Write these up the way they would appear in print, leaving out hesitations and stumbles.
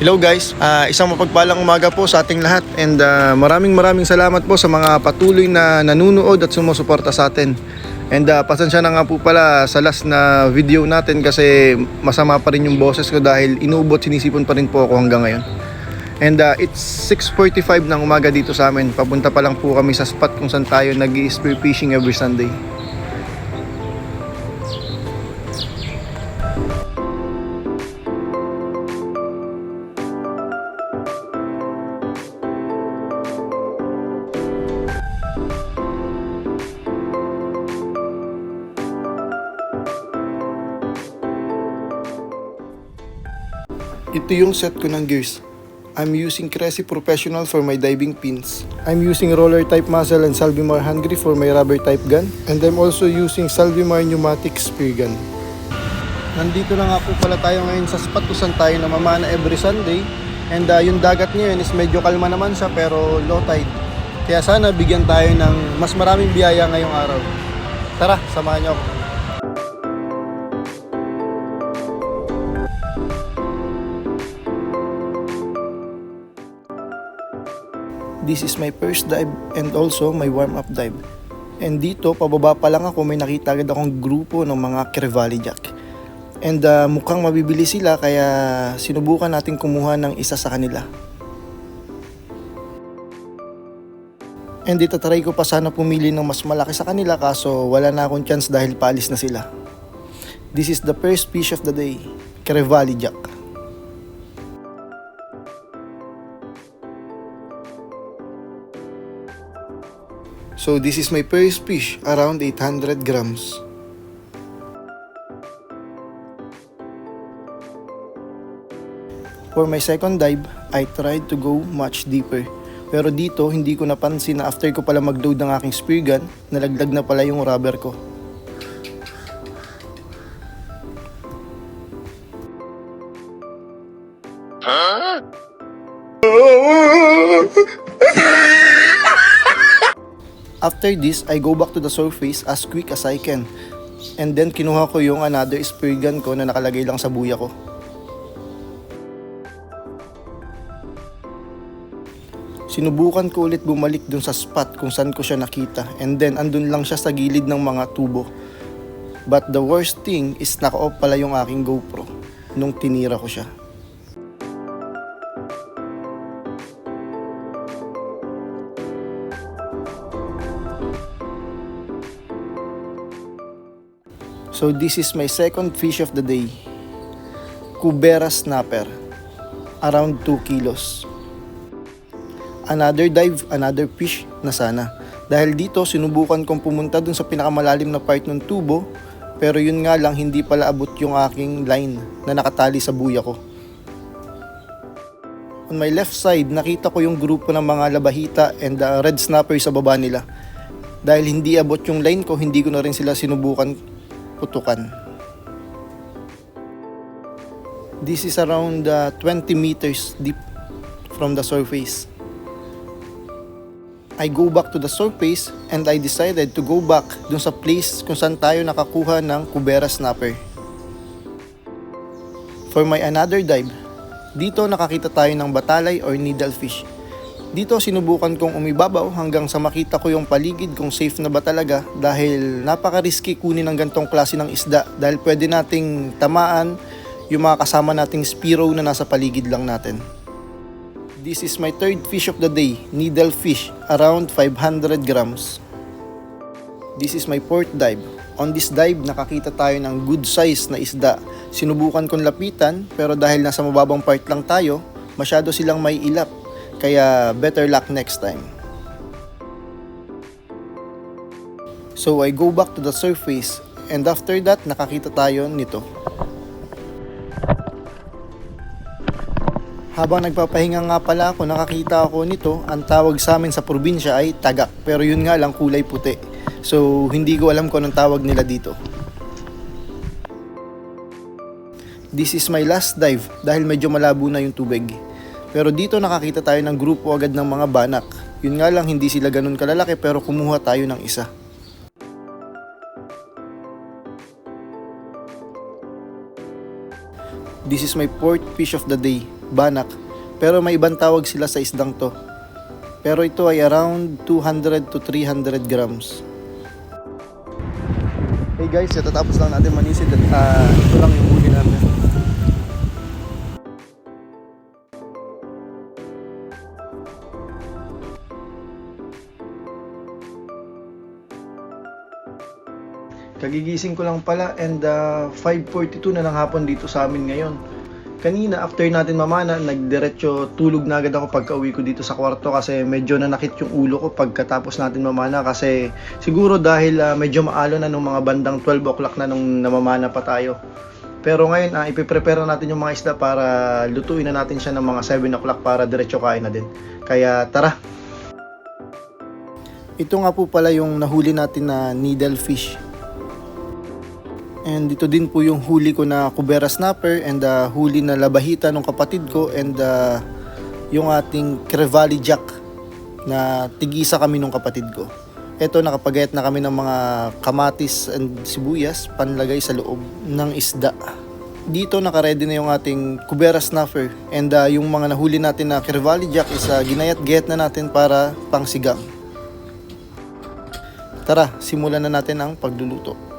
Hello guys, isang mapagpalang umaga po sa ating lahat and maraming salamat po sa mga patuloy na nanunood at sumusuporta sa atin. And pasensya na nga po pala sa last na video natin kasi masama pa rin yung boses ko dahil inuubot, sinisipon pa rin po ako hanggang ngayon. And it's 6:45 ng umaga dito sa amin. Papunta pa lang po kami sa spot kung saan tayo nag-spear fishing every Sunday. Ito yung set ko ng gears. I'm using Cressi Professional for my diving pins. I'm using roller type muzzle and Salvimar hand grip for my rubber type gun. And I'm also using Salvimar pneumatic spear gun. Nandito na nga po pala tayo ngayon sa spot kung saan tayo namamana every Sunday. And yung dagat ngayon is medyo kalma naman siya pero low tide. Kaya sana bigyan tayo ng mas maraming biyaya ngayong araw. Tara, samahan niyo ako. This is my first dive and also my warm-up dive. And dito, pababa pa lang ako, may nakita agad akong grupo ng mga Crevally Jack. And mukhang mabibili sila kaya sinubukan natin kumuha ng isa sa kanila. And itatry ko pa sana pumili ng mas malaki sa kanila kaso wala na akong chance dahil paalis na sila. This is the first fish of the day, Crevally Jack. So this is my first fish, around 800 grams. For my second dive, I tried to go much deeper. Pero dito, hindi ko napansin na after ko pala mag-load ng aking spear gun, nalaglag na pala yung rubber ko. After this, I go back to the surface as quick as I can. And then kinuha ko yung another spear gun ko na nakalagay lang sa buya ko. Sinubukan ko ulit bumalik dun sa spot kung saan ko siya nakita. And then andun lang siya sa gilid ng mga tubo. But the worst thing is naka-off pala yung aking GoPro nung tinira ko siya. So this is my second fish of the day, Cubera Snapper, around 2 kilos. Another dive, another fish na sana. Dahil dito sinubukan kong pumunta dun sa pinakamalalim na part ng tubo, pero yun nga lang hindi pala abot yung aking line na nakatali sa buya ko. On my left side, nakita ko yung grupo ng mga labahita and red snapper sa baba nila. Dahil hindi abot yung line ko, hindi ko na rin sila sinubukan putukan. This is around 20 meters deep from the surface. I go back to the surface and I decided to go back dun sa place kung saan tayo nakakuha ng Cubera Snapper. For my another dive, dito nakakita tayo ng batalay or needlefish. Dito sinubukan kong umibabaw hanggang sa makita ko yung paligid kung safe na ba talaga dahil napaka-risky kunin ng gantong klase ng isda dahil pwede nating tamaan yung mga kasama nating Spiro na nasa paligid lang natin. This is my third fish of the day, needlefish, around 500 grams. This is my fourth dive. On this dive, nakakita tayo ng good size na isda. Sinubukan kong lapitan pero dahil nasa mababang part lang tayo, masyado silang may ilap. Kaya better luck next time. So I go back to the surface and after that nakakita tayo nito. Habang nagpapahinga nga pala ako, nakakita ako nito. Ang tawag sa amin sa probinsya ay tagak, pero yun nga lang kulay puti. So hindi ko alam kung anong tawag nila dito. This is my last dive dahil medyo malabo na yung tubig. Pero dito nakakita tayo ng grupo agad ng mga banak. Yun nga lang hindi sila ganun kalalaki pero kumuha tayo ng isa. This is my fourth fish of the day, banak. Pero may ibang tawag sila sa isdang to. Pero ito ay around 200 to 300 grams. Hey guys, tatapos lang natin manisid at ito lang yung huli natin. Kagigising ko lang pala and 5:42 na ng hapon dito sa amin ngayon. Kanina after natin mamana, nagdiretso tulog na agad ako pagka-uwi ko dito sa kwarto kasi medyo nanakit yung ulo ko pagkatapos natin mamana kasi siguro dahil medyo maalo na nung mga bandang 12 o'clock na nung namamana pa tayo. Pero ngayon ipiprepare natin yung mga isda para lutuin na natin siya ng mga 7 o'clock para diretso kain na din. Kaya tara! Ito nga po pala yung nahuli natin na needle fish. And dito din po yung huli ko na kubera snapper and huli na labahita ng kapatid ko and yung ating Crevally Jack na tigisa kami ng kapatid ko. Ito nakapagayat na kami ng mga kamatis and sibuyas panlagay sa loob ng isda. Dito nakaredy na yung ating kubera snapper and yung mga nahuli natin na Crevally Jack is ginayat-gayat na natin para pangsigang. Tara, simulan na natin ang pagluluto.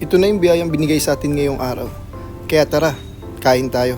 Ito na yung biyayang binigay sa atin ngayong araw. Kaya tara, kain tayo.